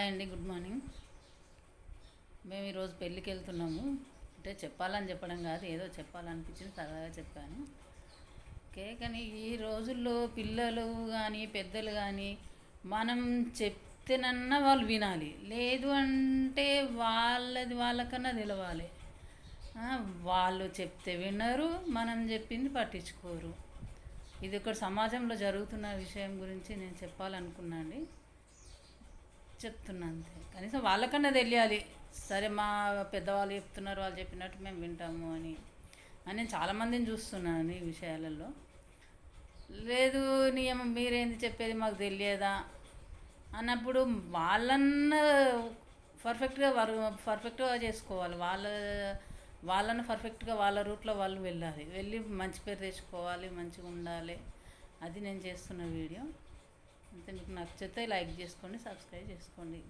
Hi అండి, good morning. మేము ఈరోజు పెళ్ళికి వెళ్తున్నాము. అంటే చెప్పాలని చెప్పడం కాదు, ఏదో చెప్పాలనిపించింది, సరదాగా చెప్పాను. ఓకే, కానీ ఈ రోజుల్లో పిల్లలు కానీ పెద్దలు కానీ మనం చెప్తేనన్నా వాళ్ళు వినాలి, లేదు అంటే వాళ్ళది వాళ్ళకన్నా తెలవాలి. వాళ్ళు చెప్తే వినరు, మనం చెప్పింది పట్టించుకోరు. ఇది ఒక సమాజంలో జరుగుతున్న విషయం గురించి నేను చెప్పాలనుకున్నా అండి. చెప్తున్నా అంతే. కనీసం వాళ్ళకన్నా తెలియాలి, సరే మా పెద్దవాళ్ళు చెప్తున్నారు, వాళ్ళు చెప్పినట్టు మేము వింటాము అని. నేను చాలామందిని చూస్తున్నాను ఈ విషయాలలో. లేదు, నియమం మీరేంది చెప్పేది మాకు తెలియదా అన్నప్పుడు వాళ్ళన్న పర్ఫెక్ట్గా చేసుకోవాలి. వాళ్ళను పర్ఫెక్ట్గా వాళ్ళ రూట్లో వాళ్ళు వెళ్ళి మంచి పేరు తెచ్చుకోవాలి, మంచిగా ఉండాలి. అది నేను చేస్తున్న వీడియో. అంతే. మీకు నచ్చితే లైక్ చేసుకోండి, సబ్స్క్రైబ్ చేసుకోండి.